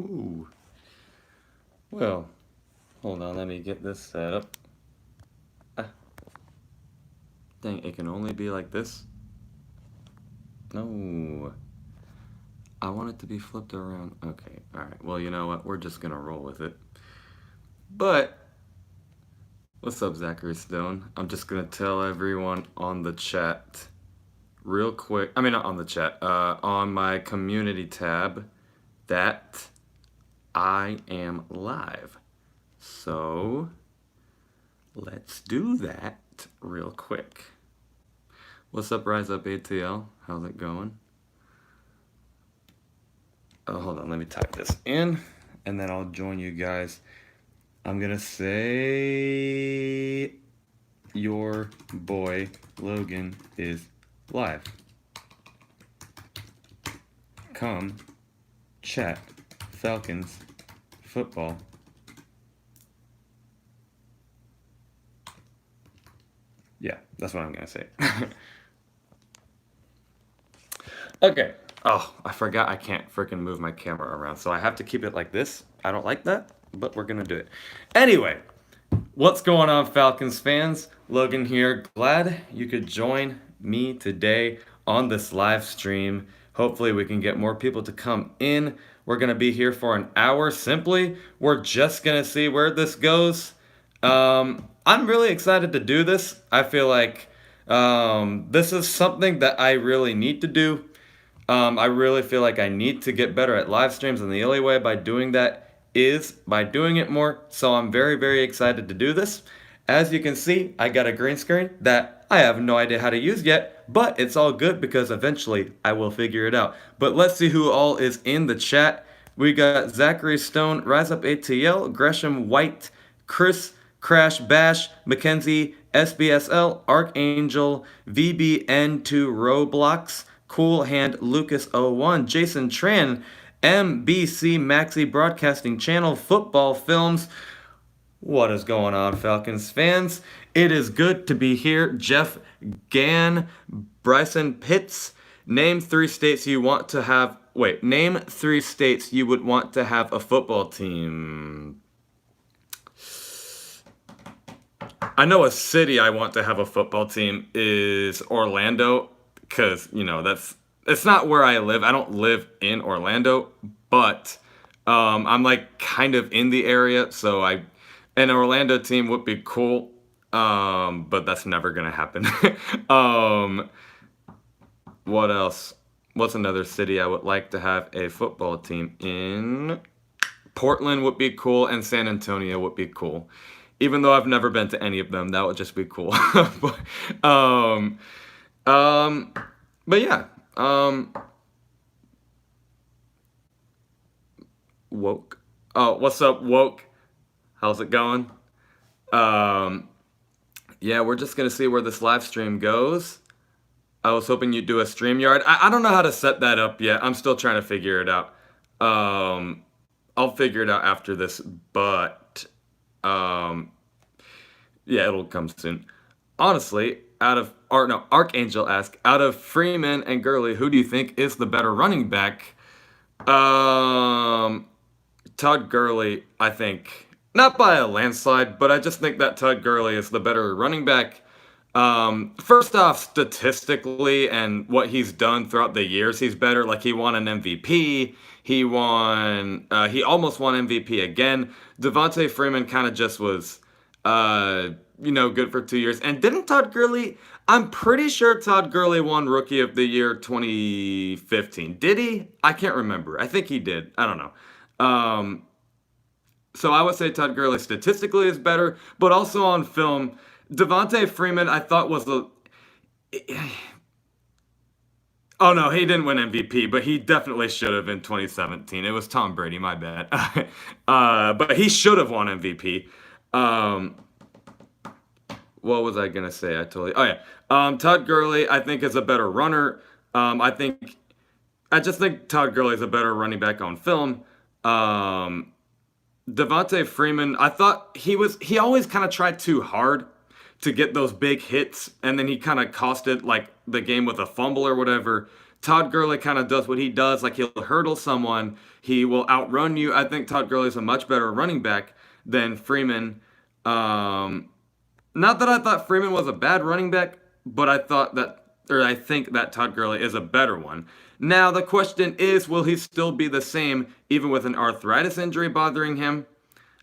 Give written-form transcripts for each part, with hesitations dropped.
Ooh. Well, hold on, let me get this set up. Ah, dang, it can only be like this? No. I want it to be flipped around. Okay, alright. Well, you know what? We're just gonna roll with it. But, what's up, Zachary Stone? I'm just gonna tell everyone on the chat real quick. I mean, not on the chat, on my community tab that I am live. So, let's do that real quick. What's up, Rise Up ATL? How's it going? Oh, hold on, let me type this in, and then I'll join you guys. I'm gonna say your boy Logan is live. Come chat Falcons football. Yeah, that's what I'm gonna say. Okay. Oh, I forgot I can't freaking move my camera around, so I have to keep it like this. I don't like that, but we're gonna do it. Anyway, what's going on, Falcons fans? Logan here. Glad you could join me today on this live stream. Hopefully we can get more people to come in. We're gonna be here for an hour simply. We're just gonna see where this goes. I'm really excited to do this. I feel like this is something that I really need to do. I really feel like I need to get better at live streams, and the only way by doing that is by doing it more. So I'm very, very excited to do this. As you can see, I got a green screen that I have no idea how to use yet, but it's all good because eventually I will figure it out. But let's see who all is in the chat. We got Zachary Stone, Rise Up ATL, Gresham White, Chris, Crash Bash, Mackenzie, SBSL, Archangel, VBN2 Roblox, Cool Hand Lucas01, Jason Tran, MBC Maxi Broadcasting Channel, Football Films. What is going on, Falcons fans? It is good to be here. Jeff Gann, Bryson Pitts. Name 3 states you want to have. Wait, name 3 states you would want to have a football team. I know a city I want to have a football team is Orlando, because, you know, it's not where I live. I don't live in Orlando, but I'm like kind of in the area, so an Orlando team would be cool, but that's never gonna happen. What else? What's another city I would like to have a football team in? Portland would be cool, and San Antonio would be cool. Even though I've never been to any of them, that would just be cool. but, but yeah. Woke. Oh, what's up, Woke? How's it going? Yeah, we're just gonna see where this live stream goes. I was hoping you'd do a StreamYard. I don't know how to set that up yet. I'm still trying to figure it out. I'll figure it out after this, but yeah, it'll come soon. Honestly, Archangel asked, out of Freeman and Gurley, who do you think is the better running back? Todd Gurley, I think. Not by a landslide, but I just think that Todd Gurley is the better running back. First off, statistically and what he's done throughout the years, he's better. Like, he won an MVP. He almost won MVP again. Devontae Freeman kind of just was, good for 2 years. And didn't Todd Gurley, I'm pretty sure Todd Gurley won Rookie of the Year 2015. Did he? I can't remember. I think he did. I don't know. So I would say Todd Gurley statistically is better, but also on film, Devontae Freeman, I thought was the. Oh no, he didn't win MVP, but he definitely should have in 2017. It was Tom Brady, my bad. But he should have won MVP. What was I gonna say? Oh yeah. Todd Gurley, I think, is a better runner. I just think Todd Gurley is a better running back on film. Devontae Freeman, I thought he always kind of tried too hard to get those big hits, and then he kind of costed like the game with a fumble or whatever. Todd Gurley kind of does what he does. Like, he'll hurdle someone, he will outrun you. I think Todd Gurley is a much better running back than Freeman. Not that I thought Freeman was a bad running back, but I think that Todd Gurley is a better one. Now, the question is, will he still be the same even with an arthritis injury bothering him?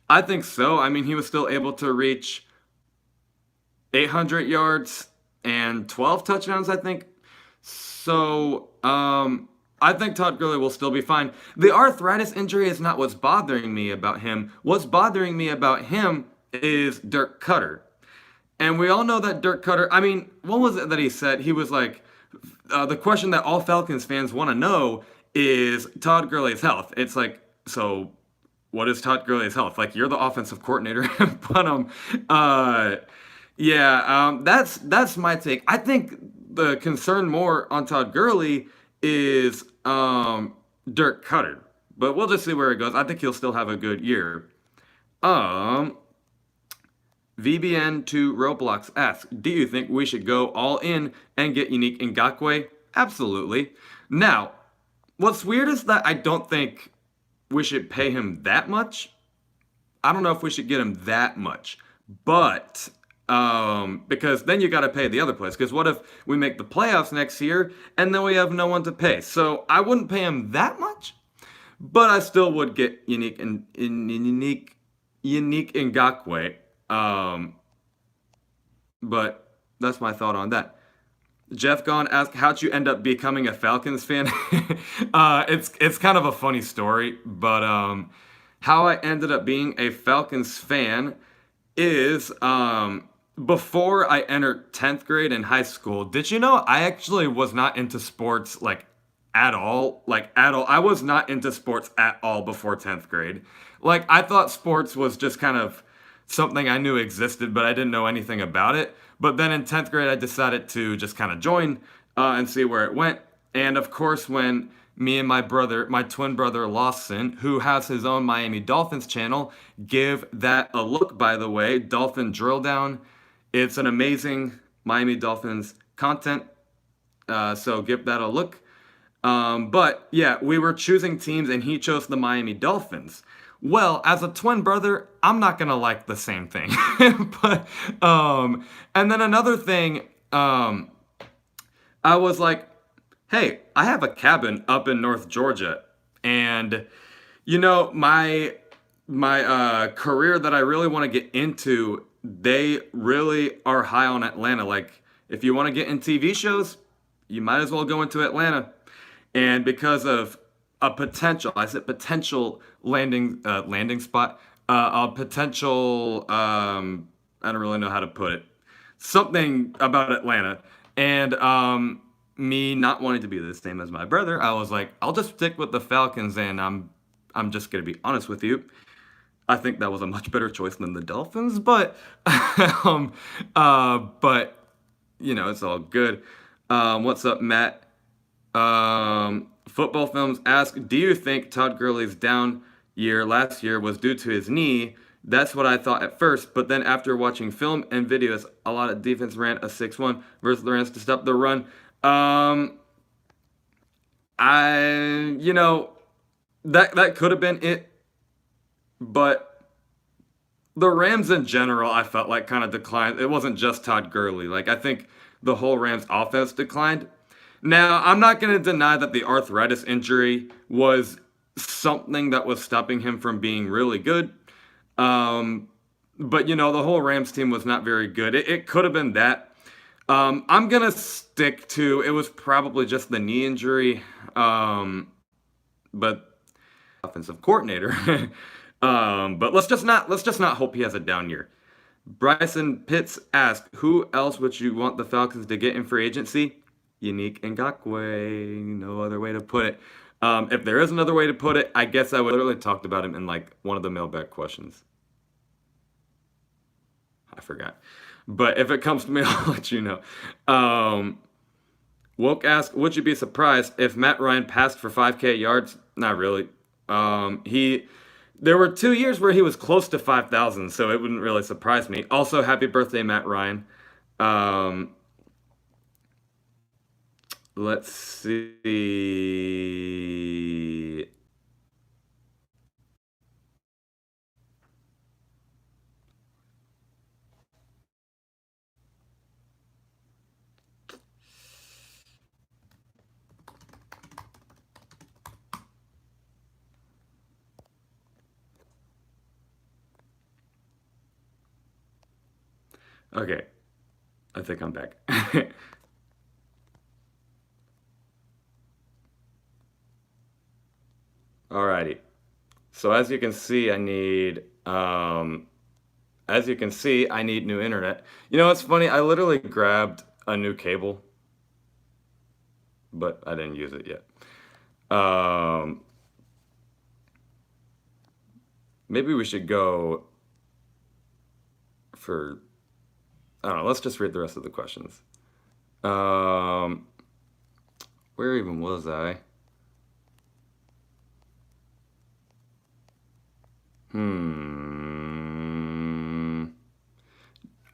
I think so. I mean, he was still able to reach 800 yards and 12 touchdowns, I think. So, I think Todd Gurley will still be fine. The arthritis injury is not what's bothering me about him. What's bothering me about him is Dirk Cutter. And we all know that Dirk Cutter, I mean, what was it that he said? He was like, the question that all Falcons fans want to know is Todd Gurley's health. It's like, so what is Todd Gurley's health? Like, you're the offensive coordinator. But, that's my take. I think the concern more on Todd Gurley is Dirk Cutter. But we'll just see where it goes. I think he'll still have a good year. VBN to Roblox asks, do you think we should go all in and get Unique Ngakoue? Absolutely. Now, what's weird is that I don't think we should pay him that much. I don't know if we should get him that much. But, because then you got to pay the other place. Because what if we make the playoffs next year and then we have no one to pay? So I wouldn't pay him that much, but I still would get Unique Ngakoue. But that's my thought on that. Jeff Gone asked, how'd you end up becoming a Falcons fan? It's kind of a funny story, but how I ended up being a Falcons fan is before I entered 10th grade in high school. Did you know I actually was not into sports like at all? Like at all. I was not into sports at all before 10th grade. Like, I thought sports was just kind of something I knew existed, but I didn't know anything about it. But then in 10th grade, I decided to just kind of join and see where it went. And of course, when me and my twin brother Lawson, who has his own Miami Dolphins channel, give that a look, by the way, Dolphin Drill Down. It's an amazing Miami Dolphins content, so give that a look. But yeah, we were choosing teams and he chose the Miami Dolphins. Well, as a twin brother, I'm not gonna like the same thing. But and then another thing, I was like, hey, I have a cabin up in North Georgia, and you know, my career that I really want to get into, they really are high on Atlanta. Like, if you want to get in TV shows, you might as well go into Atlanta. And because of a potential landing spot, a potential, I don't really know how to put it, something about Atlanta, and me not wanting to be the same as my brother, I was like, I'll just stick with the Falcons, and I'm just gonna be honest with you, I think that was a much better choice than the Dolphins, but but you know, it's all good. What's up, Matt? Football Films ask, do you think Todd Gurley's down year last year was due to his knee? That's what I thought at first, but then after watching film and videos, a lot of defense ran a 6-1 versus the Rams to stop the run. You know, that could have been it, but the Rams in general, I felt like kind of declined. It wasn't just Todd Gurley. Like, I think the whole Rams offense declined. Now, I'm not going to deny that the arthritis injury was something that was stopping him from being really good. But, you know, the whole Rams team was not very good. It could have been that. I'm going to stick to, it was probably just the knee injury. But offensive coordinator. But let's just not hope he has a down year. Bryson Pitts asked, who else would you want the Falcons to get in free agency? Unique Ngakoue, no other way to put it. If there is another way to put it, I guess I would literally talked about him in like one of the mailbag questions. I forgot. But if it comes to me, I'll let you know. Woke asked, would you be surprised if Matt Ryan passed for 5K yards? Not really. There were 2 years where he was close to 5,000, so it wouldn't really surprise me. Also, happy birthday, Matt Ryan. Let's see. Okay, I think I'm back. Alrighty. So as you can see, I need new internet. You know, it's funny. I literally grabbed a new cable, but I didn't use it yet. Maybe we should go for, I don't know. Let's just read the rest of the questions. Where even was I?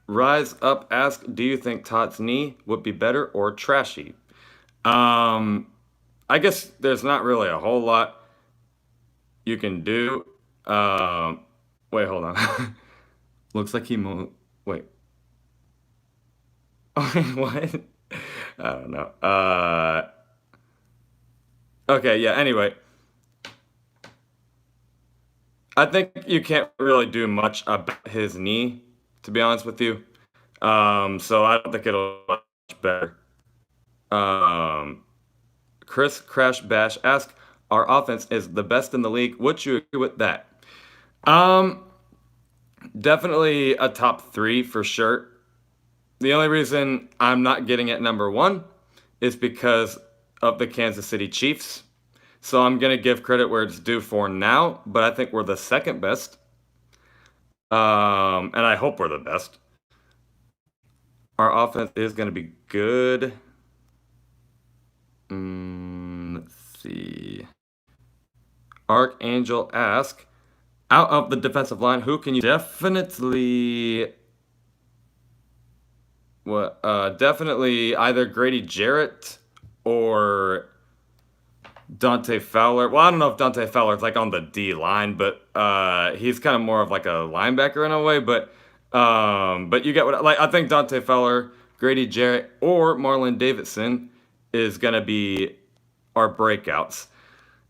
Rise Up ask, do you think Todd's knee would be better or trashy? I guess there's not really a whole lot you can do. Wait, hold on. Looks like wait. What? I don't know. Okay, yeah, anyway. I think you can't really do much about his knee, to be honest with you. So I don't think it'll be much better. Chris Crash Bash asks, our offense is the best in the league. Would you agree with that? Definitely a top 3 for sure. The only reason I'm not getting it number 1 is because of the Kansas City Chiefs. So I'm going to give credit where it's due for now, but I think we're the second best. And I hope we're the best. Our offense is going to be good. Let's see. Archangel asks, out of the defensive line, who can you definitely either Grady Jarrett or Dante Fowler. Well, I don't know if Dante Fowler's like on the D line, but he's kind of more of like a linebacker in a way. But you get what I think Dante Fowler, Grady Jarrett, or Marlon Davidson is gonna be our breakouts.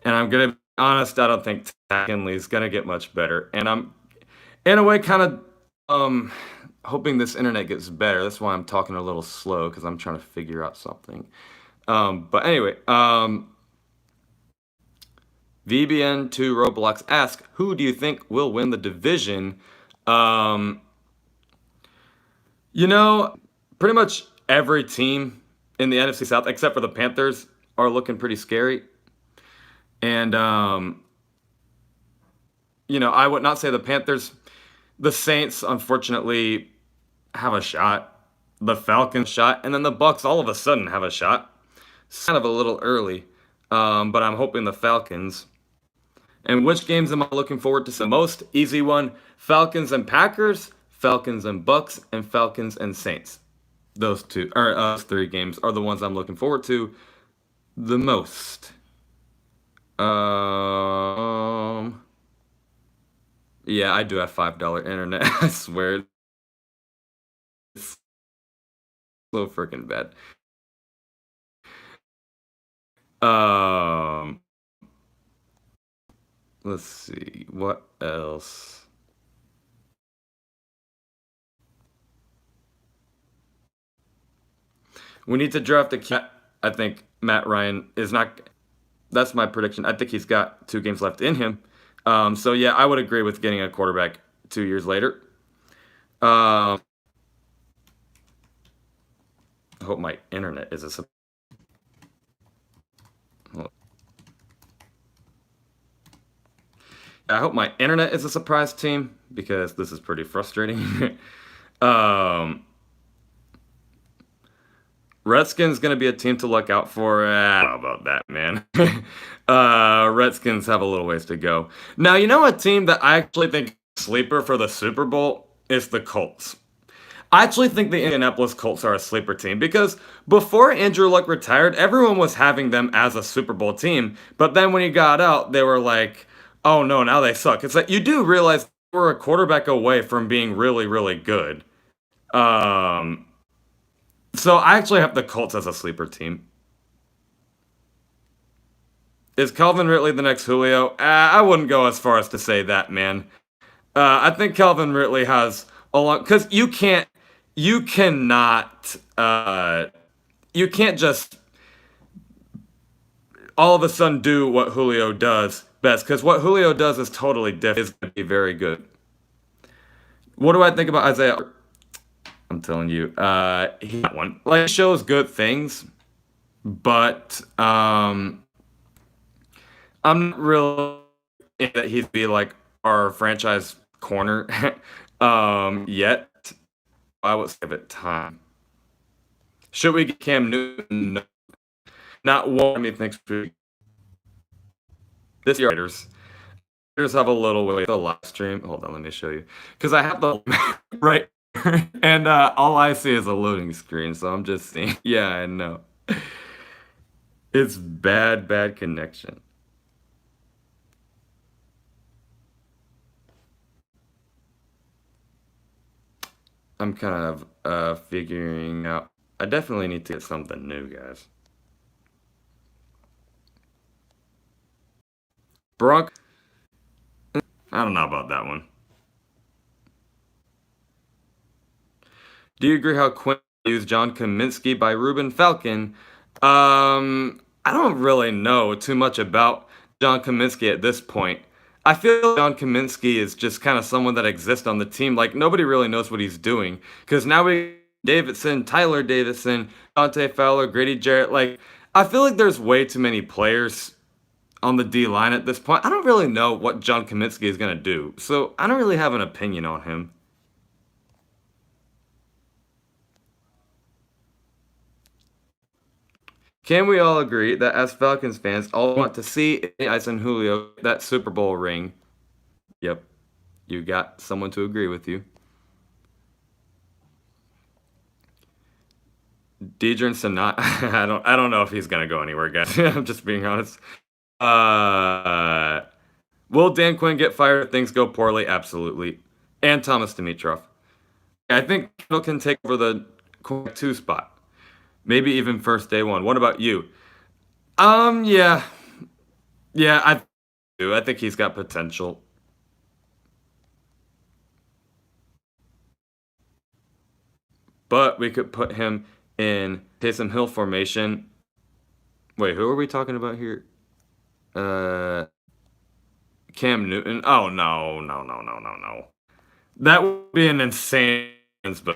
And I'm gonna be honest, I don't think Kinley's gonna get much better. And I'm in a way kind of hoping this internet gets better. That's why I'm talking a little slow, because I'm trying to figure out something. But anyway, VBN2 Roblox asks, who do you think will win the division? Pretty much every team in the NFC South, except for the Panthers, are looking pretty scary. And, I would not say the Panthers. The Saints, unfortunately, have a shot. The Falcons shot. And then the Bucks all of a sudden have a shot. It's kind of a little early. But I'm hoping the Falcons. And which games am I looking forward to the most? Easy one. Falcons and Packers, Falcons and Bucks, and Falcons and Saints. Those 3 games are the ones I'm looking forward to the most. Yeah, I do have $5 internet. I swear. It's so freaking bad. Let's see. What else? We need to draft a cat. I think Matt Ryan is not. That's my prediction. I think he's got 2 games left in him. So yeah, I would agree with getting a quarterback 2 years later. I hope my internet is a. I hope my internet is a surprise team, because this is pretty frustrating. Redskins going to be a team to look out for. I don't know about that, man. Redskins have a little ways to go. Now, a team that I actually think is a sleeper for the Super Bowl is the Colts. I actually think the Indianapolis Colts are a sleeper team because before Andrew Luck retired, everyone was having them as a Super Bowl team. But then when he got out, they were like, oh no, now they suck. It's like you do realize we're a quarterback away from being really, really good. Um, so I actually have the Colts as a sleeper team. Is Calvin Ridley the next Julio? I wouldn't go as far as to say that, man. I think Calvin Ridley has a lot because you cannot, you can't just all of a sudden do what Julio does best because what Julio does is totally different. It's going to be very good. What do I think about Isaiah? I'm telling you, he one like shows good things, but I'm not really that he'd be like our franchise corner yet. I would give it time. Should we get Cam Newton? No. Not one. Me thinks this year Raiders. Raiders have a little way the live stream. Hold on, let me show you because I have the right and all I see is a loading screen, so I'm just seeing. Yeah, I know. It's bad connection. I'm kind of figuring out. I definitely need to get something new, guys. Bronk. I don't know about that one. Do you agree how Quinn used John Kaminsky by Ruben Falcon? I don't really know too much about John Kaminsky at this point. I feel like John Kaminsky is just kind of someone that exists on the team. Like nobody really knows what he's doing because now we Davidson, Tyler Davidson, Dante Fowler, Grady Jarrett. Like I feel like there's way too many players on the D line at this point. I don't really know what John Kaminsky is gonna do, so I don't really have an opinion on him. Can we all agree that as Falcons fans, all want to see is and Julio that Super Bowl ring? Yep, you got someone to agree with you. Deidre Sanat, I don't know if he's gonna go anywhere, guys. I'm just being honest. Uh, will Dan Quinn get fired if things go poorly? Absolutely. And Thomas Dimitrov. I think Kendall can take over the two spot. Maybe even first day one. What about you? Yeah. Yeah, I do. I think he's got potential. But we could put him in Taysom Hill formation. Wait, who are we talking about here? Uh, Cam Newton. Oh no. That would be an insane spell.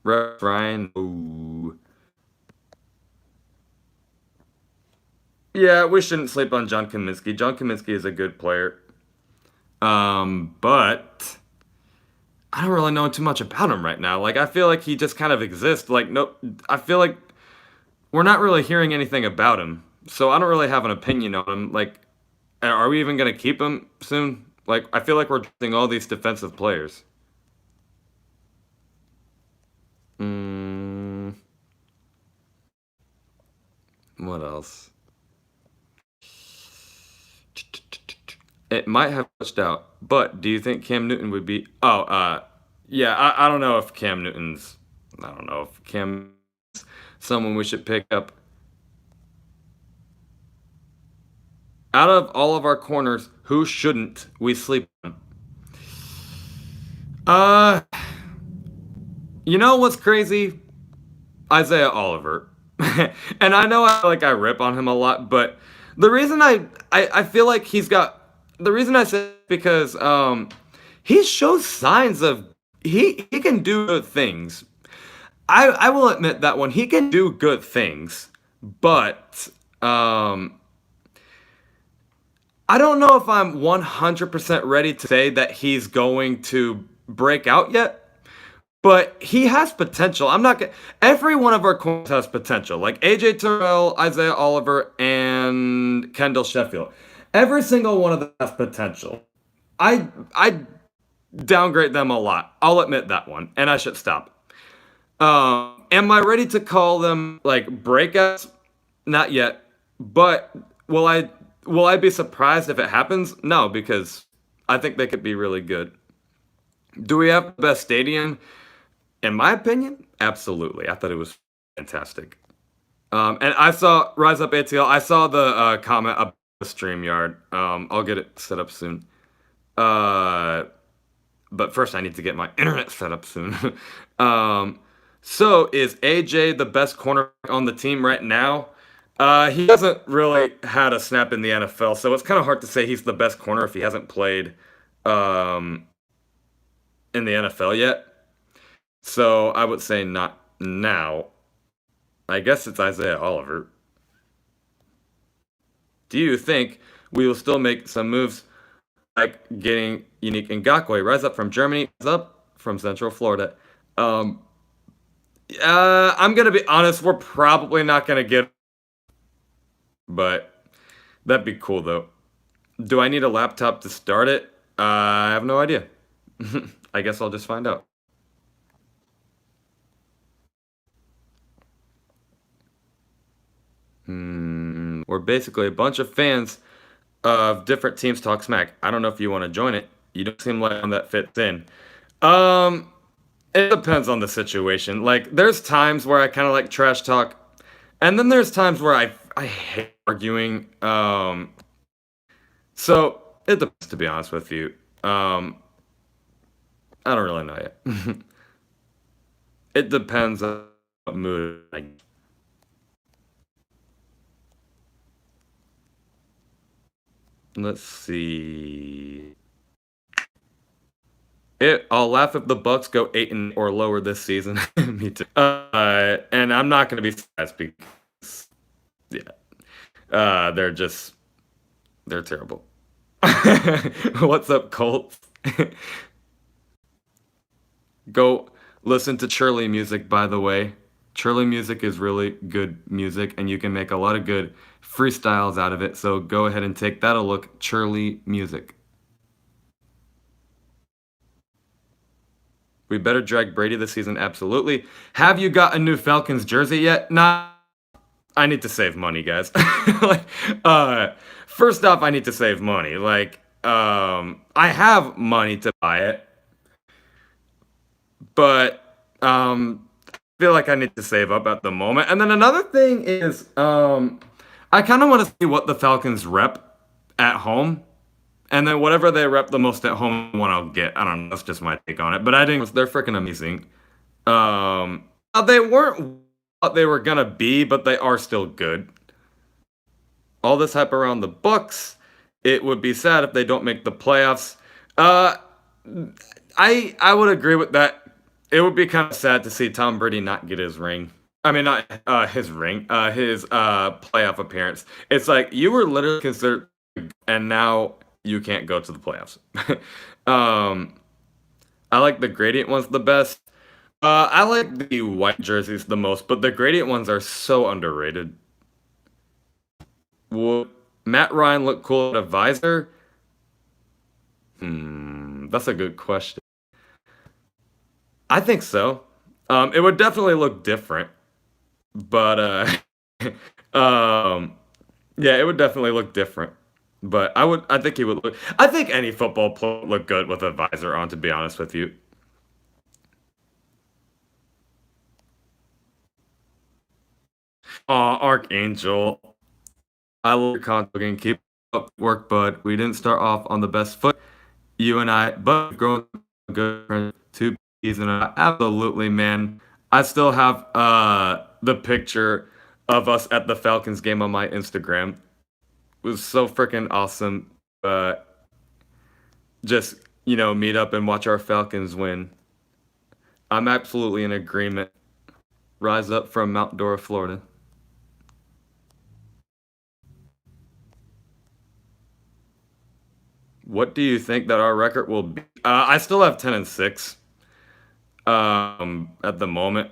Ryan. Ooh. Yeah, we shouldn't sleep on John Kaminsky. John Kaminsky is a good player. But I don't really know too much about him right now. Like I feel like he just kind of exists. Like no, I feel like we're not really hearing anything about him. So I don't really have an opinion on him. Like, are we even gonna keep him soon? Like I feel like we're drafting all these defensive players. Mm, what else? It might have touched out, but do you think Cam Newton would be? Oh, yeah. I don't know if Cam Newton's. I don't know if Cam someone we should pick up. Out of all of our corners, who shouldn't we sleep on? Uh, you know what's crazy? Isaiah Oliver. And I know I rip on him a lot, but the reason I feel like he's got the reason I say because he shows signs of he can do good things. I will admit that one he can do good things, but I don't know if I'm 100% ready to say that he's going to break out yet. But he has potential. I'm not gonna. Every one of our corners has potential. Like AJ Terrell, Isaiah Oliver, and Kendall Sheffield. Every single one of them has potential. I downgrade them a lot. I'll admit that one, and I should stop. Am I ready to call them like breakouts? Not yet. But will I be surprised if it happens? No, because I think they could be really good. Do we have the best stadium? In my opinion, absolutely. I thought it was fantastic. And I saw Rise Up ATL. I saw the comment about the StreamYard. I'll get it set up soon. But first, I need to get my internet set up soon. So, is AJ the best corner on the team right now? He hasn't really had a snap in the NFL, so it's kind of hard to say he's the best corner if he hasn't played in the NFL yet. So I would say not now. I guess it's Isaiah Oliver. Do you think we will still make some moves like getting Unique Ngakwe? Rise up from Germany, rise up from Central Florida. I'm gonna be honest. We're probably not gonna get, but that'd be cool though. Do I need a laptop to start it? I have no idea. I guess I'll just find out. We're basically a bunch of fans of different teams talk smack. I don't know if you want to join it. You don't seem like one that fits in. Um, it depends on the situation. Like, there's times where I kind of like trash talk, and then there's times where I hate arguing. So it depends, to be honest with you. I don't really know yet. It depends on what mood. Let's see. I'll laugh if the Bucks go 8 or lower this season. Me too. And I'm not gonna be surprised because, yeah, they're terrible. What's up, Colts? Go listen to Churley music, by the way. Churley music is really good music, and you can make a lot of good freestyles out of it. So go ahead and take that a look. Churley music. We better drag Brady this season, absolutely. Have you got a new Falcons jersey yet? Nah. I need to save money, guys. Like, first off, I need to save money. Like, I have money to buy it, but I feel like I need to save up at the moment. And then another thing is, I kind of want to see what the Falcons rep at home. And then whatever they rep the most at home, one I'll get. I don't know. That's just my take on it. But I think they're freaking amazing. They weren't what they were gonna be, but they are still good. All this hype around the Bucks. It would be sad if they don't make the playoffs. I would agree with that. It would be kind of sad to see Tom Brady not get his ring. I mean, not his ring, his playoff appearance. It's like you were literally considered, and now you can't go to the playoffs. I like the gradient ones the best. I like the white jerseys the most, but the gradient ones are so underrated. Would Matt Ryan look cool at a visor? That's a good question. I think so. It would definitely look different, but yeah, it would definitely look different. But I think he would look. I think any football player would look good with a visor on. To be honest with you. Aw, Archangel. I love your content and keep up the work, bud. We didn't start off on the best foot, you and I, but we've grown good friends. Two season, absolutely, man. I still have the picture of us at the Falcons game on my Instagram. It was so freaking awesome. Just meet up and watch our Falcons win. I'm absolutely in agreement. Rise up from Mount Dora, Florida. What do you think that our record will be? I still have 10-6 at the moment.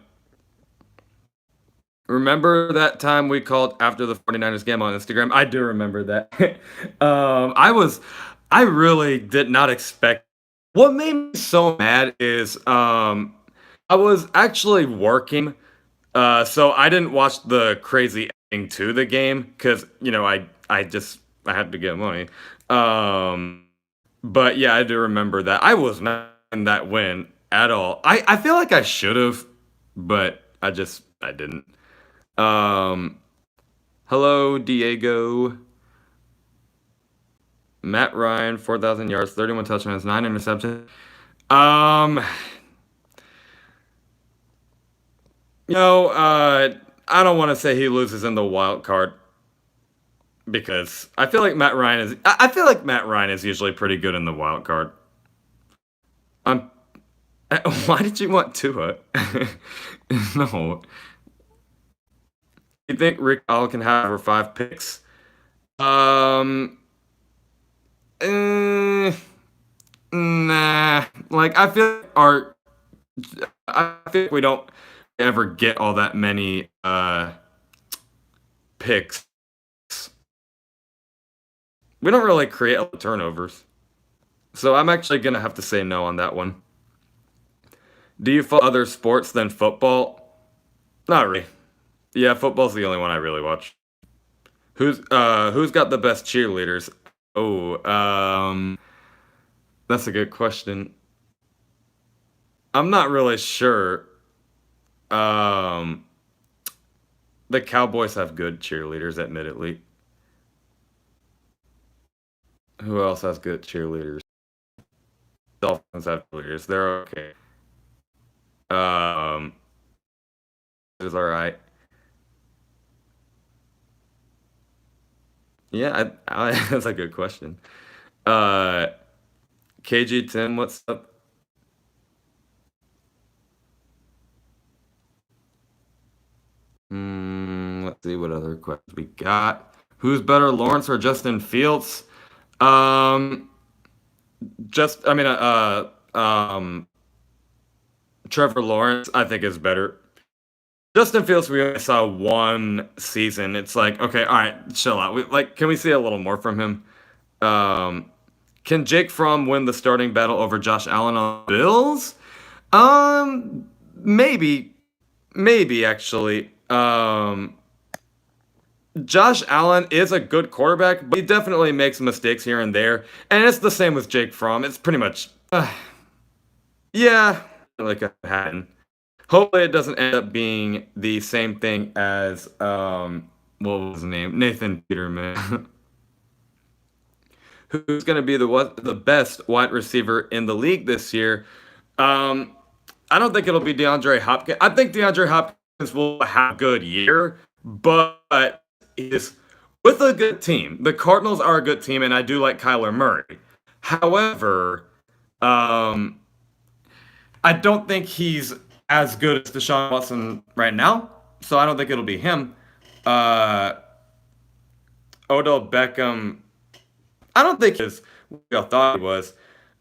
Remember that time we called after the 49ers game on Instagram? I do remember that. I really did not expect What made me so mad is I was actually working, so I didn't watch the crazy ending to the game because I had to get money. Um, but yeah, I do remember that. I was not in that win at all. I feel like I should have, but I didn't. Um, hello, Diego. Matt Ryan, 4,000 yards, 31 touchdowns, 9 interceptions. Um, I don't want to say he loses in the wild card because I feel like Matt Ryan is usually pretty good in the wild card. Um, why did you want Tua? No. You think Rick All can have over 5 picks? Um, eh, nah. Like I feel like we don't ever get all that many picks. We don't really create a lot of turnovers. So I'm actually gonna have to say no on that one. Do you follow other sports than football? Not really. Yeah, football's the only one I really watch. Who's got the best cheerleaders? Oh, that's a good question. I'm not really sure. Um, the Cowboys have good cheerleaders, admittedly. Who else has good cheerleaders? Dolphins have cheerleaders. They're okay. Um, it's all right. Yeah, that's a good question. Uh, KG Tim, what's up? Let's see what other questions we got. Who's better, Lawrence or Justin Fields? Um, just I mean, Trevor Lawrence, I think is better. Justin Fields, we only saw one season. It's like, okay, all right, chill out. Can we see a little more from him? Um, can Jake Fromm win the starting battle over Josh Allen on the Bills? Maybe, maybe actually. Josh Allen is a good quarterback, but he definitely makes mistakes here and there, and it's the same with Jake Fromm. It's pretty much, yeah, like a Madden. Hopefully, it doesn't end up being the same thing as what was his name? Nathan Peterman. Who's going to be the best wide receiver in the league this year? Um, I don't think it'll be DeAndre Hopkins. I think DeAndre Hopkins will have a good year, but he's with a good team. The Cardinals are a good team, and I do like Kyler Murray. However, um, I don't think he's as good as Deshaun Watson right now, so I don't think it'll be him. Uh, Odell Beckham, I don't think he's what I thought he was.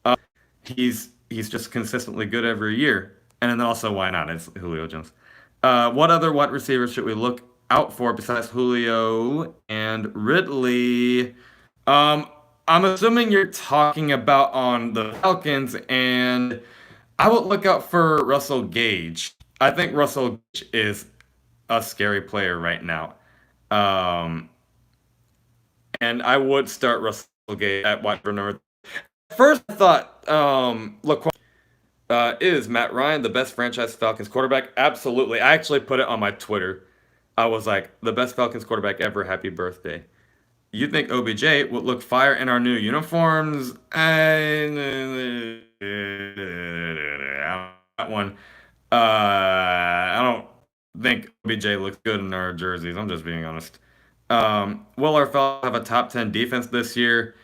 Uh, he's just consistently good every year, and then also why not? It's Julio Jones. What other wide receivers should we look out for besides Julio and Ridley? Um, I'm assuming you're talking about on the Falcons, and I would look out for Russell Gage. I think Russell Gage is a scary player right now. Um, and I would start Russell Gage at wide receiver. First, I thought, is Matt Ryan the best franchise Falcons quarterback? Absolutely. I actually put it on my Twitter. I was like, the best Falcons quarterback ever. Happy birthday. You think OBJ would look fire in our new uniforms? That one. I don't think OBJ looks good in our jerseys. I'm just being honest. Will our Falcons have a top 10 defense this year?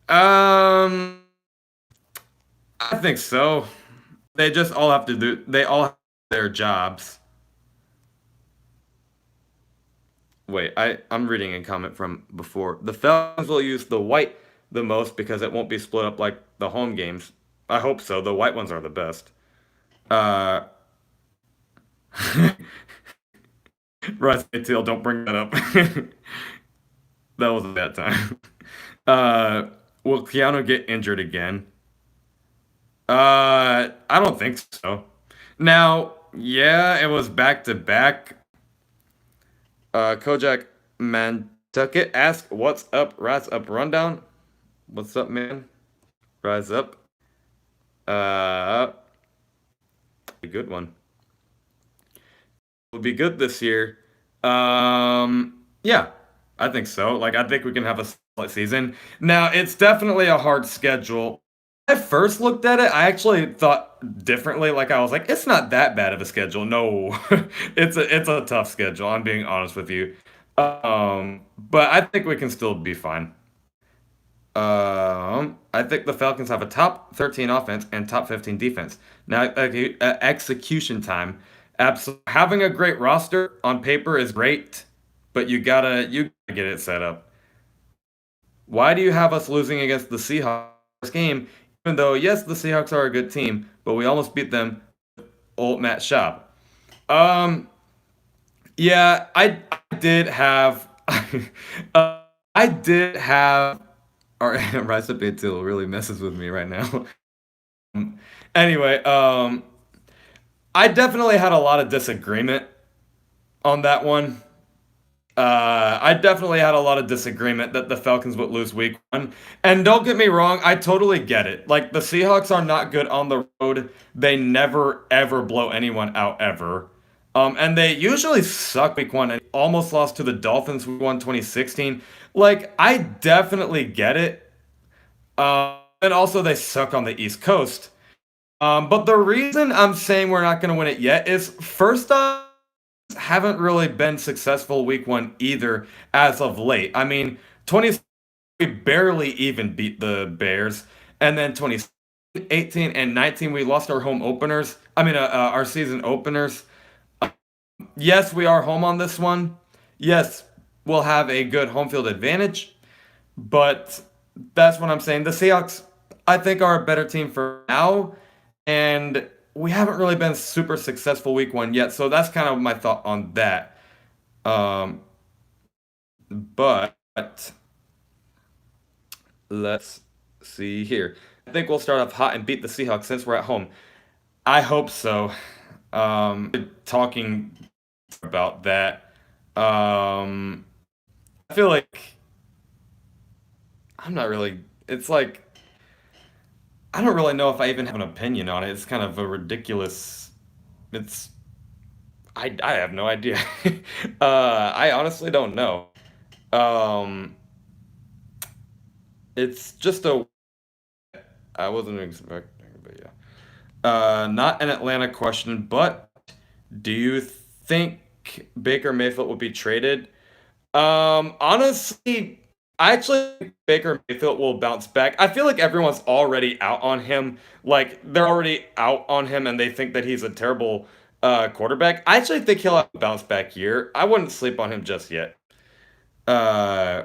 Um, I think so. They just all have to do. They all have their jobs. Wait, I'm reading a comment from before. The Falcons will use the white the most because it won't be split up like the home games. I hope so. The white ones are the best. Uh, Rise Teal, don't bring that up. That was a bad time. Will Keanu get injured again? I don't think so. Now, yeah, it was back to back. Kojak Nantucket asked, "What's up? Rise up, rundown. What's up, man? Rise up. Uh, a good one. Will be good this year. Yeah, I think so. Like, I think we can have a solid season. Now, it's definitely a hard schedule. When I first looked at it, I actually thought differently. Like, I was like, it's not that bad of a schedule. No, it's a tough schedule. I'm being honest with you. But I think we can still be fine. I think the Falcons have a top 13 offense and top 15 defense. Now, execution time. Absolutely, having a great roster on paper is great, but you gotta get it set up. Why do you have us losing against the Seahawks game? Even though yes, the Seahawks are a good team, but we almost beat them. Old Matt Schaub. Um, yeah, I did have, I did have. All right, Rise Up Until really messes with me right now. Anyway, I definitely had a lot of disagreement on that one. I definitely had a lot of disagreement that the Falcons would lose week one. And don't get me wrong, I totally get it. Like, the Seahawks are not good on the road. They never, ever blow anyone out, ever. And they usually suck week one and almost lost to the Dolphins week one 2016. Like, I definitely get it. And also, they suck on the East Coast. But the reason I'm saying we're not going to win it yet is first off, haven't really been successful week one either as of late. I mean, 20 we barely even beat the Bears, and then 2018 and 19 we lost our home openers. I mean, our season openers. Yes, we are home on this one. Yes, we'll have a good home field advantage, but that's what I'm saying. The Seahawks, I think, are a better team for now, and we haven't really been super successful week one yet. So that's kind of my thought on that. Um, but let's see here. I think we'll start off hot and beat the Seahawks since we're at home. I hope so. Talking about that. I feel like I'm not really. It's like I don't really know if I even have an opinion on it. It's kind of a ridiculous. It's I have no idea. I honestly don't know. Um, it's just a. I wasn't expecting, but yeah. Not an Atlanta question, but do you think Baker Mayfield will be traded? Honestly, I actually think Baker Mayfield will bounce back. I feel like everyone's already out on him. Like they're already out on him, and they think that he's a terrible quarterback. I actually think he'll have a bounce back year. I wouldn't sleep on him just yet. Uh,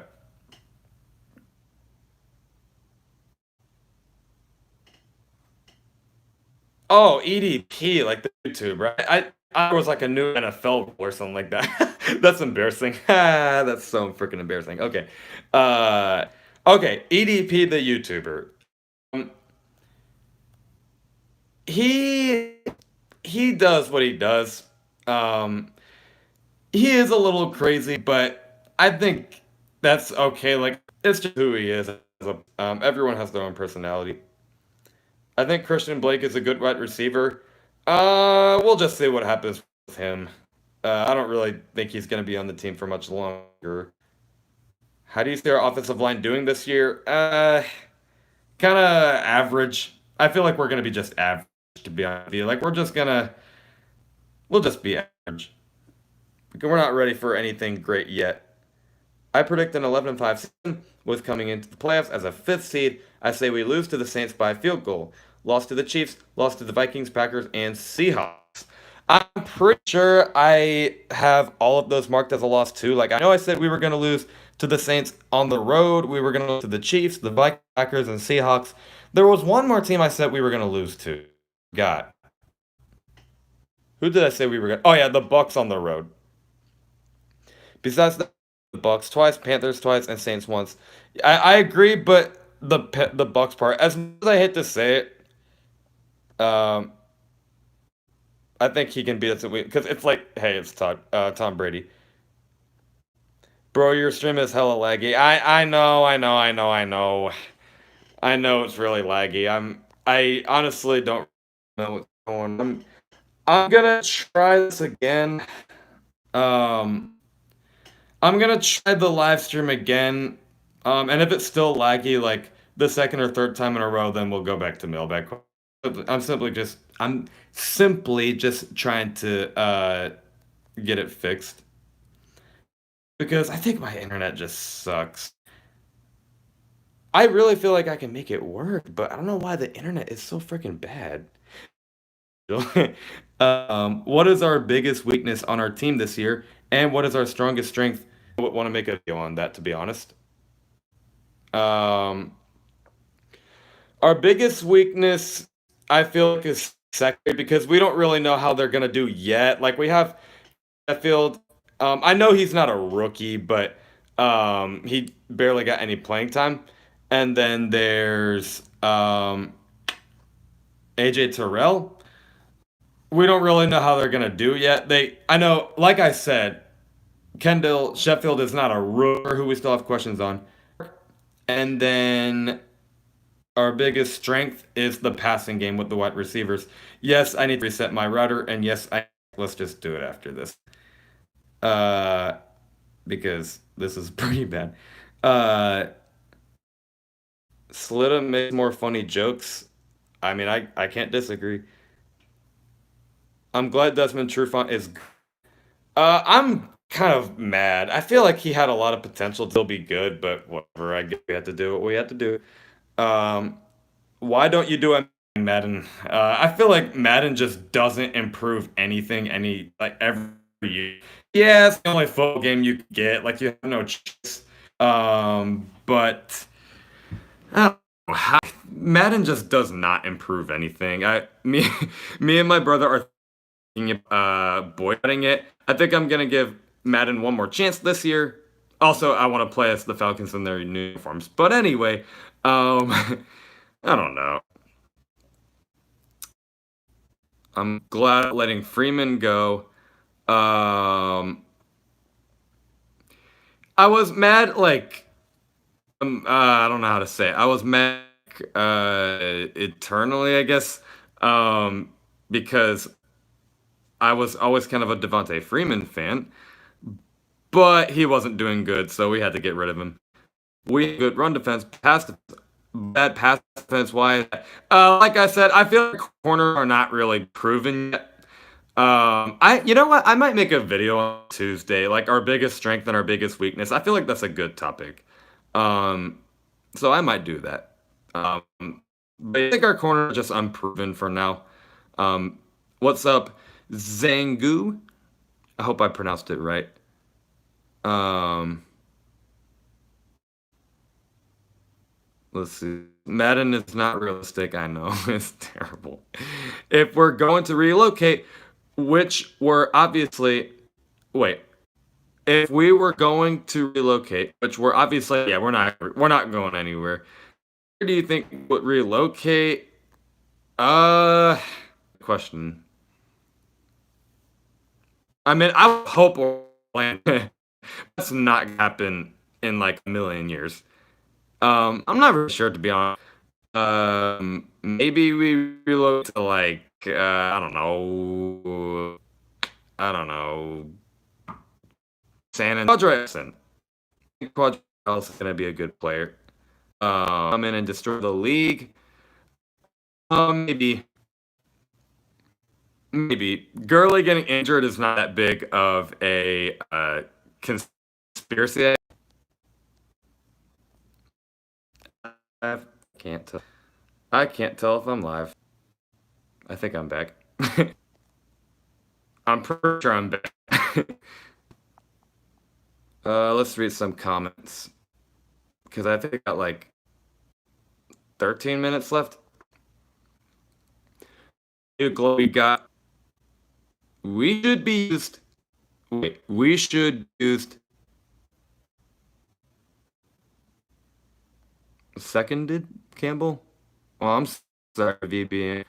oh, EDP, like the YouTube, right? I was like a new NFL rule or something like that. That's embarrassing. That's so freaking embarrassing. Okay. Uh, okay, EDP the YouTuber. Um, he he does what he does. Um, he is a little crazy, but I think that's okay. Like it's just who he is. Everyone has their own personality. I think Christian Blake is a good wide receiver. We'll just see what happens with him. I don't really think he's going to be on the team for much longer. How do you see our offensive line doing this year? Kind of average. I feel like we're going to be just average, to be honest with you. Like we'll just be average. Because we're not ready for anything great yet. I predict an 11-5 season with coming into the playoffs as a fifth seed. I say we lose to the Saints by a field goal. Lost to the Chiefs, lost to the Vikings, Packers, and Seahawks. I'm pretty sure I have all of those marked as a loss too. Like I know I said we were going to lose to the Saints on the road. We were going to lose to the Chiefs, the Vikings, Packers, and Seahawks. There was one more team I said we were going to lose to. God, who did I say we were going? Oh yeah, the Bucks on the road. Besides that, the Bucks twice, Panthers twice, and Saints once. I agree, but the Bucks part, as much as I hate to say it, Um, I think he can beat us because it's like, hey, it's Tom Brady. Bro, your stream is hella laggy. I know it's really laggy. I honestly don't know what's going on. I'm gonna try this again. Um, I'm gonna try the live stream again. And if it's still laggy, like the second or third time in a row, then we'll go back to mailbag. I'm simply just trying to get it fixed because I think my internet just sucks. I really feel like I can make it work, but I don't know why the internet is so freaking bad. What is our biggest weakness on our team this year, and what is our strongest strength? I would want to make a video on that, to be honest. Um, our biggest weakness, I feel like, is secondary because we don't really know how they're gonna do yet. Like we have Sheffield. I know he's not a rookie, but he barely got any playing time. And then there's AJ Terrell. We don't really know how they're gonna do yet. I know, like I said, Kendall Sheffield is not a rookie who we still have questions on. And then our biggest strength is the passing game with the wide receivers. Yes, I need to reset my router, and yes, let's just do it after this. Uh, because this is pretty bad. Uh, Slitta makes more funny jokes. I mean, I can't disagree. I'm glad Desmond Trufant is. I'm kind of mad. I feel like he had a lot of potential to be good, but whatever. I guess we had to do what we had to do. Um, why don't you do a Madden? I feel like Madden just doesn't improve anything every year. Yeah, it's the only football game you get. Like you have no choice. But I don't know how Madden just does not improve anything. Me and my brother are thinking boycotting it. I think I'm gonna give Madden one more chance this year. Also, I want to play as the Falcons in their new uniforms. But anyway, I don't know. I'm glad letting Freeman go. I was mad, like, I don't know how to say it. I was mad, eternally, I guess, because I was always kind of a Devontae Freeman fan, but he wasn't doing good, so we had to get rid of him. We had good run defense, bad pass defense. Why? Like I said, I feel like corner are not really proven yet. You know what? I might make a video on Tuesday, like our biggest strength and our biggest weakness. I feel like that's a good topic. Um, so I might do that. Um, but I think our corner are just unproven for now. Um, what's up, Zangu? I hope I pronounced it right. Um, let's see. Madden is not realistic. I know it's terrible. If we're going to relocate, which we're obviously, wait, if we were going to relocate, which we're obviously, yeah, we're not going anywhere. Where do you think we would relocate? Question. I mean, I would hope Orlando. That's not gonna happen in like a million years. I'm not really sure, to be honest. Maybe we relocate to like I don't know, San Antonio. Quadrants is gonna be a good player. Come in and destroy the league. Maybe. Maybe Gurley getting injured is not that big of a conspiracy. I can't tell. I can't tell if I'm live. I think I'm back. I'm pretty sure I'm back. Let's read some comments because I think I got like 13 minutes left. We got. We should be used. Wait, we should used. Seconded Campbell. Oh, I'm sorry, VBN.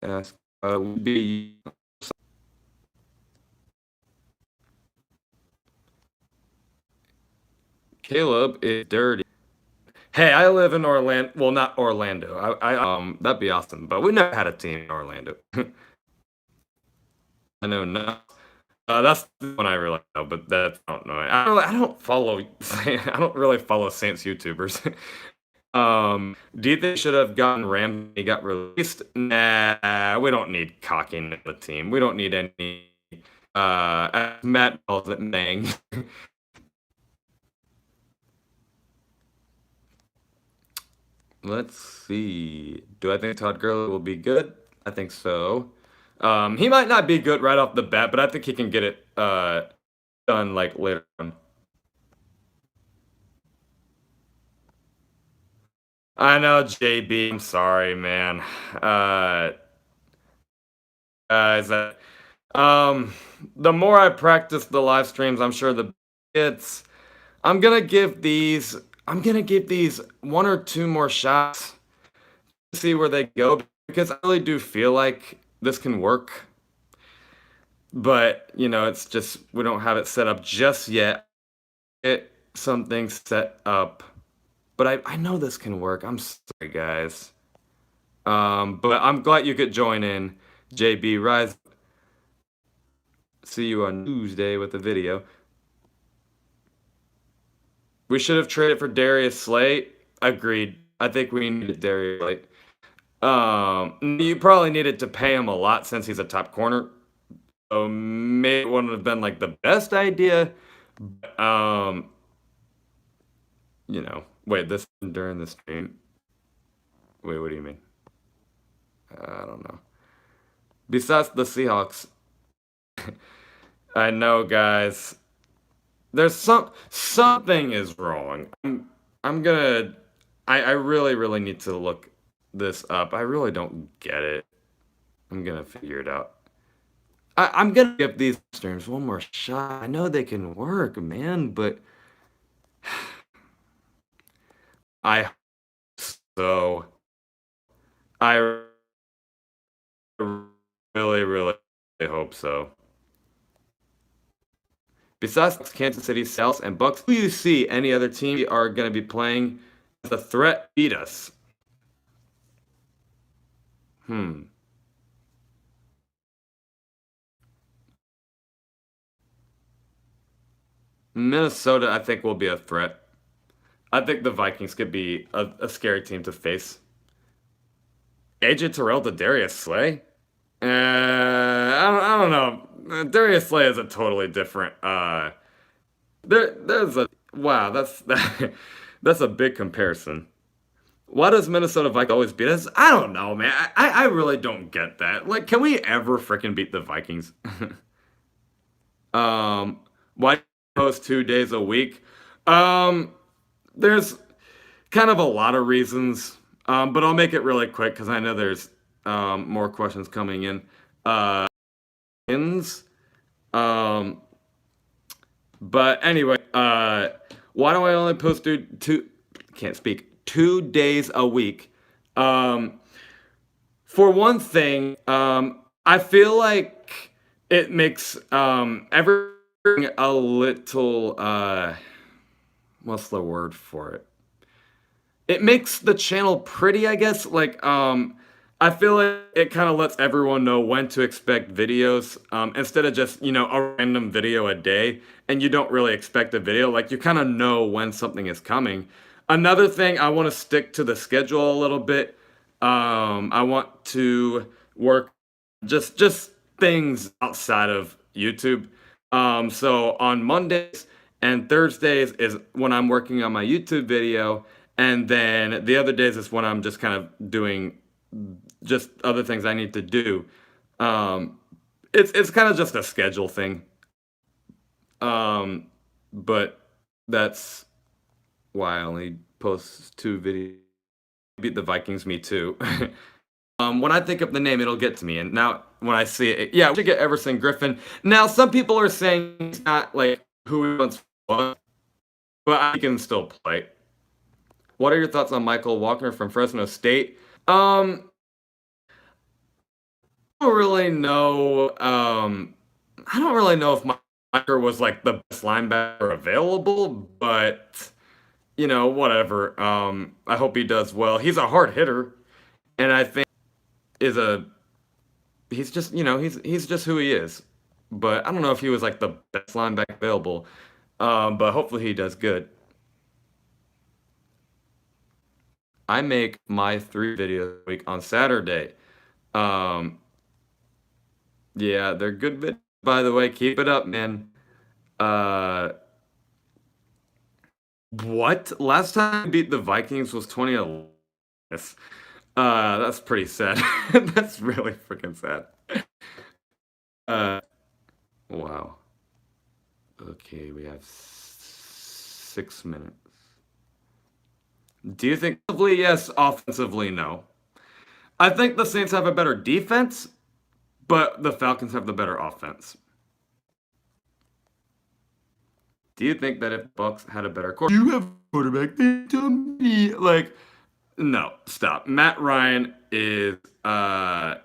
ask would be Caleb is dirty. Hey, I live in Orlando. Well, not Orlando. That'd be awesome. But we never had a team in Orlando. I know now. That's the one I really know, but that's I don't know. I don't follow. I don't really follow Saints YouTubers. Do you think they should have gotten Ram when he got released? Nah, we don't need cocking in the team. We don't need any. As Matt calls it, Mang. Let's see. Do I think Todd Gurley will be good? I think so. He might not be good right off the bat, but I think he can get it done like later on. I know, JB. I'm sorry, man. Guys, the more I practice the live streams, I'm sure the it's. I'm gonna give these. I'm gonna give these one or two more shots to see where they go because I really do feel like this can work. But it's just we don't have it set up just yet. Get something set up, but I know this can work. I'm sorry, guys. But I'm glad you could join in, JB. Rise. See you on Tuesday with the video. We should have traded for Darius Slay. Agreed. I think we needed Darius Slay. You probably needed to pay him a lot since he's a top corner. So maybe it wouldn't have been like the best idea. But, wait, this during the stream. Wait, what do you mean? I don't know. Besides the Seahawks, I know, guys. There's something is wrong. I'm gonna. I really really need to look this up. I really don't get it. I'm gonna figure it out. I'm gonna give these streams one more shot. I know they can work, man, but I so I really really hope so. Besides Kansas City, South, and Bucks, who do you see any other team are going to be playing as a threat beat us? Minnesota, I think, will be a threat. I think the Vikings could be a scary team to face. AJ Terrell to Darius Slay? I don't know. Darius Slay is a totally different. There's a wow. That's a big comparison. Why does Minnesota Vikings always beat us? I don't know, man. I really don't get that. Like, can we ever freaking beat the Vikings? Why post 2 days a week? There's kind of a lot of reasons, but I'll make it really quick because I know there's more questions coming in. But anyway, why do I only post can't speak 2 days a week? For one thing, I feel like it makes everything a little what's the word for it? It makes the channel pretty, I guess. Like, I feel like it kind of lets everyone know when to expect videos instead of just, a random video a day and you don't really expect a video. Like, you kind of know when something is coming. Another thing, I want to stick to the schedule a little bit. I want to work just things outside of YouTube. So on Mondays and Thursdays is when I'm working on my YouTube video. And then the other days is when I'm just kind of doing just other things I need to do. It's kind of just a schedule thing. But that's why I only post 2 videos. Beat the Vikings, me too. When I think of the name, it'll get to me. And now when I see it, yeah, we should get Everson Griffin. Now some people are saying he's not like who he once was, but I can still play. What are your thoughts on Michael Walker from Fresno State? don't really know. I don't really know if Meister was like the best linebacker available, but whatever. I hope he does well. He's a hard hitter, and I think is a he's just he's just who he is. But I don't know if he was like the best linebacker available. But hopefully he does good. I make my 3 videos a week on Saturday. Um, yeah, they're good videos, by the way. Keep it up, man. Uh, what? Last time we beat the Vikings was 2011. Yes. That's pretty sad. That's really freaking sad. Uh, wow. Okay, we have 6 minutes. Do you think offensively yes, offensively no? I think the Saints have a better defense, but the Falcons have the better offense. Do you think that if Bucks had a better quarterback, you have a quarterback to me? Like, no, stop. Matt Ryan is a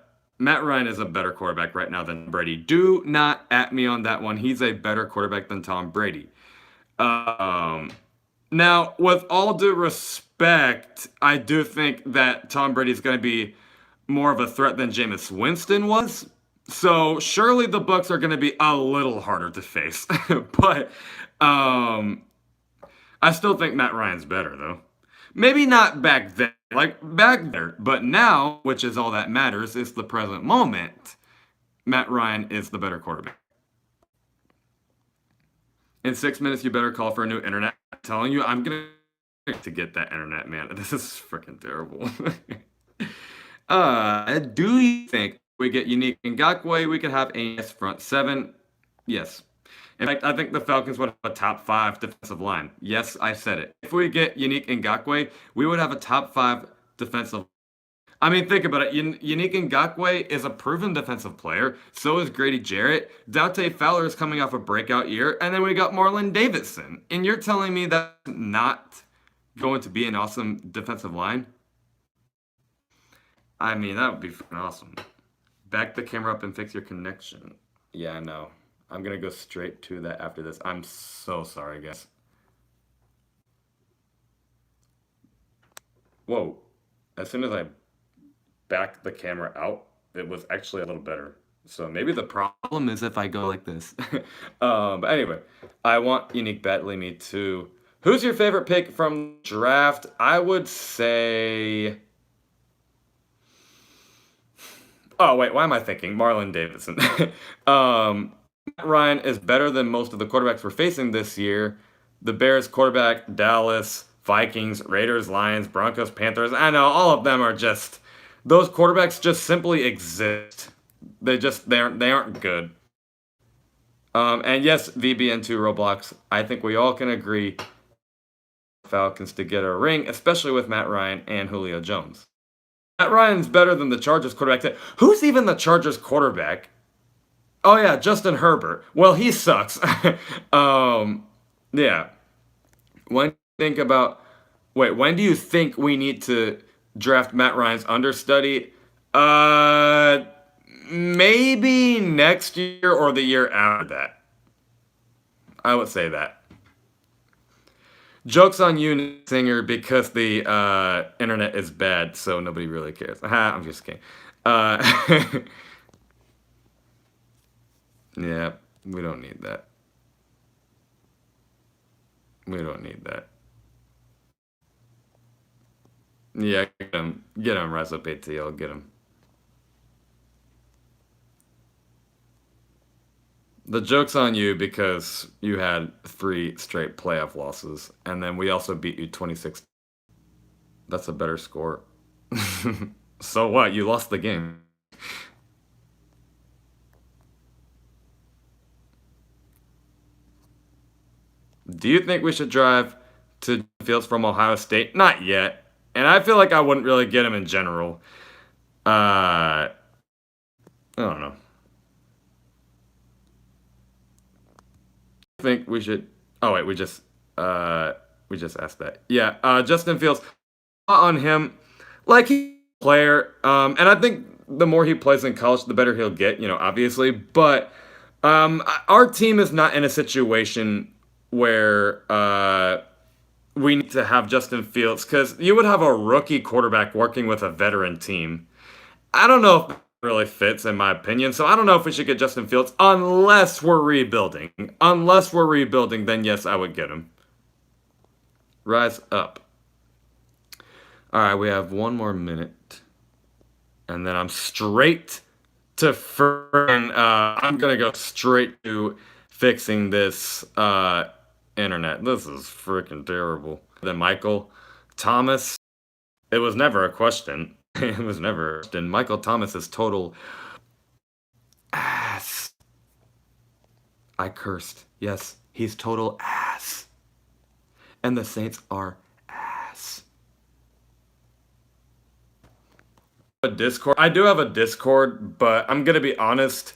better quarterback right now than Brady. Do not at me on that one. He's a better quarterback than Tom Brady. Now, with all due respect, I do think that Tom Brady is going to be more of a threat than Jameis Winston was. So surely the Bucks are going to be a little harder to face, but I still think Matt Ryan's better though. Maybe not back then, like back there, but now, which is all that matters, is the present moment. Matt Ryan is the better quarterback. In 6 minutes, you better call for a new internet. I'm telling you, I'm gonna to get that internet, man. This is freaking terrible. Do you think we get Unique Ngakoue, we could have a front seven? Yes. In fact, I think the Falcons would have a top 5 defensive line. Yes, I said it. If we get Unique Ngakoue, we would have a top 5 defensive. I mean, think about it. Unique Ngakoue is a proven defensive player. So is Grady Jarrett. Dante Fowler is coming off a breakout year. And then we got Marlon Davidson. And you're telling me that's not going to be an awesome defensive line? I mean, that would be freaking awesome. Back the camera up and fix your connection. Yeah, I know. I'm going to go straight to that after this. I'm so sorry, guys. Whoa. As soon as I back the camera out, it was actually a little better. So maybe the problem is if I go like this. But anyway, I want Unique Badly Me too. Who's your favorite pick from draft? I would say... Oh, wait, why am I thinking? Marlon Davidson. Matt Ryan is better than most of the quarterbacks we're facing this year. The Bears quarterback, Dallas, Vikings, Raiders, Lions, Broncos, Panthers. I know, all of them are just... Those quarterbacks just simply exist. They aren't good. And yes, VBN2 Roblox, I think we all can agree Falcons to get a ring, especially with Matt Ryan and Julio Jones. Matt Ryan's better than the Chargers quarterback. Who's even the Chargers quarterback? Oh yeah, Justin Herbert. Well, he sucks. Yeah. When do you think we need to draft Matt Ryan's understudy? Maybe next year or the year after that. I would say that. Joke's on you, Singer, because the internet is bad, so nobody really cares. I'm just kidding. Yeah, we don't need that. We don't need that. Yeah, get him, Rise Up ATL, get him. The joke's on you because you had 3 straight playoff losses, and then we also beat you 26. That's a better score. So what? You lost the game. Do you think we should drive to Fields from Ohio State? Not yet. And I feel like I wouldn't really get him in general. I don't know. I think we should. Oh wait, we just asked that. Yeah, Justin Fields on him, like he's a player, and I think the more he plays in college, the better he'll get, obviously. But our team is not in a situation where we need to have Justin Fields, because you would have a rookie quarterback working with a veteran team. I don't know if it really fits, in my opinion. So I don't know if we should get Justin Fields unless we're rebuilding. Unless we're rebuilding, then yes, I would get him. Rise up. All right, we have one more minute, and then I'm straight to I'm gonna go straight to fixing this internet. This is freaking terrible. Then Michael Thomas. It was never a question. It was never a question. Michael Thomas is total ass. I cursed. Yes, he's total ass. And the Saints are ass. A Discord. I do have a Discord, but I'm gonna be honest.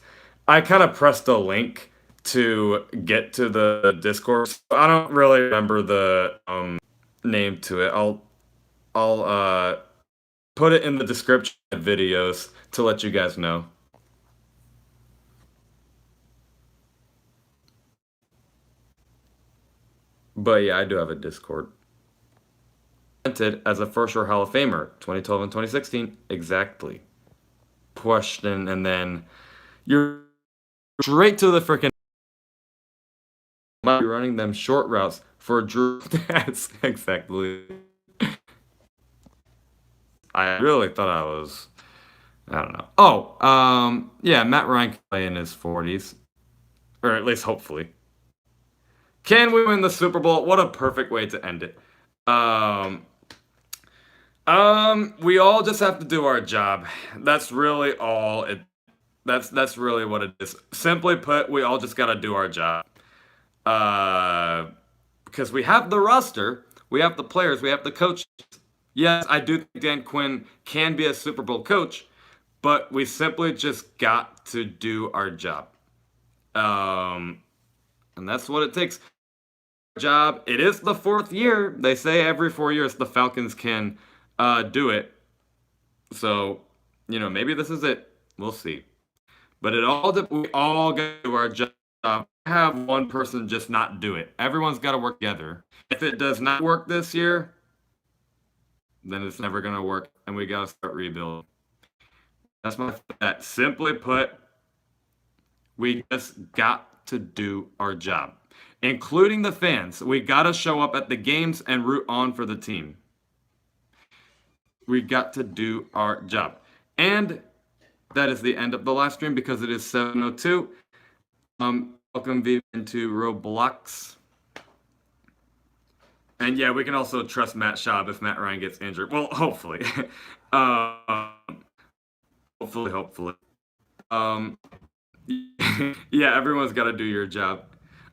I kind of pressed the link to get to the Discord. So I don't really remember the name to it. I'll put it in the description of videos to let you guys know. But yeah, I do have a Discord. As a first-year Hall of Famer, 2012 and 2016, exactly. Question, and then you're straight to the freaking. Might be running them short routes for Drew. That's exactly. I really thought I was. I don't know. Oh, yeah, Matt Ryan can play in his 40s, or at least hopefully. Can we win the Super Bowl? What a perfect way to end it. We all just have to do our job. That's really all it. That's really what it is. Simply put, we all just gotta do our job. Because we have the roster, we have the players, we have the coaches. Yes, I do think Dan Quinn can be a Super Bowl coach, but we simply just got to do our job. And that's what it takes. Job. It is the 4th year. They say every 4 years the Falcons can do it. So, maybe this is it. We'll see. But we all got to do our job. Have one person just not do it. Everyone's got to work together. If it does not work this year, then it's never going to work, and we got to start rebuilding. That's my that. Simply put, we just got to do our job, including the fans. We got to show up at the games and root on for the team. We got to do our job. And that is the end of the live stream because it is 7:02. Welcome into Roblox. And yeah, we can also trust Matt Schaub if Matt Ryan gets injured. Well, hopefully. Hopefully. Yeah, everyone's got to do your job.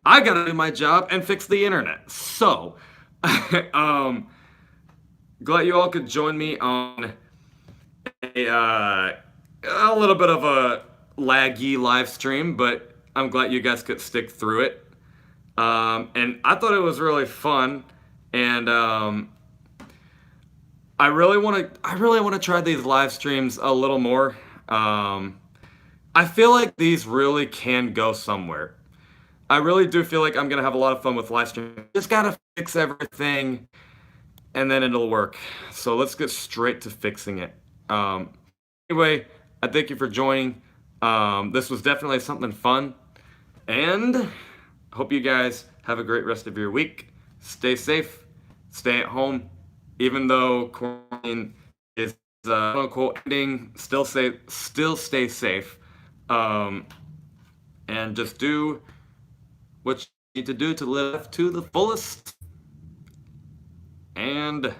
I got to do my job and fix the internet. So, glad you all could join me on a little bit of a laggy live stream, but I'm glad you guys could stick through it. And I thought it was really fun. And I really want to try these live streams a little more. I feel like these really can go somewhere. I really do feel like I'm gonna have a lot of fun with live stream. Just gotta fix everything, and then it'll work. So let's get straight to fixing it. Anyway, I thank you for joining. This was definitely something fun, and hope you guys have a great rest of your week. Stay safe. Stay at home, even though quarantine is quote unquote ending. Still stay safe, and just do what you need to do to live to the fullest. And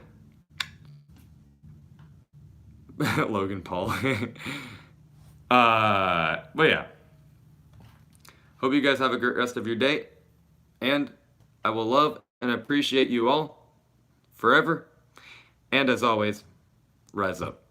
Logan Paul. But yeah, hope you guys have a great rest of your day, and I will love and appreciate you all forever. And as always, rise up.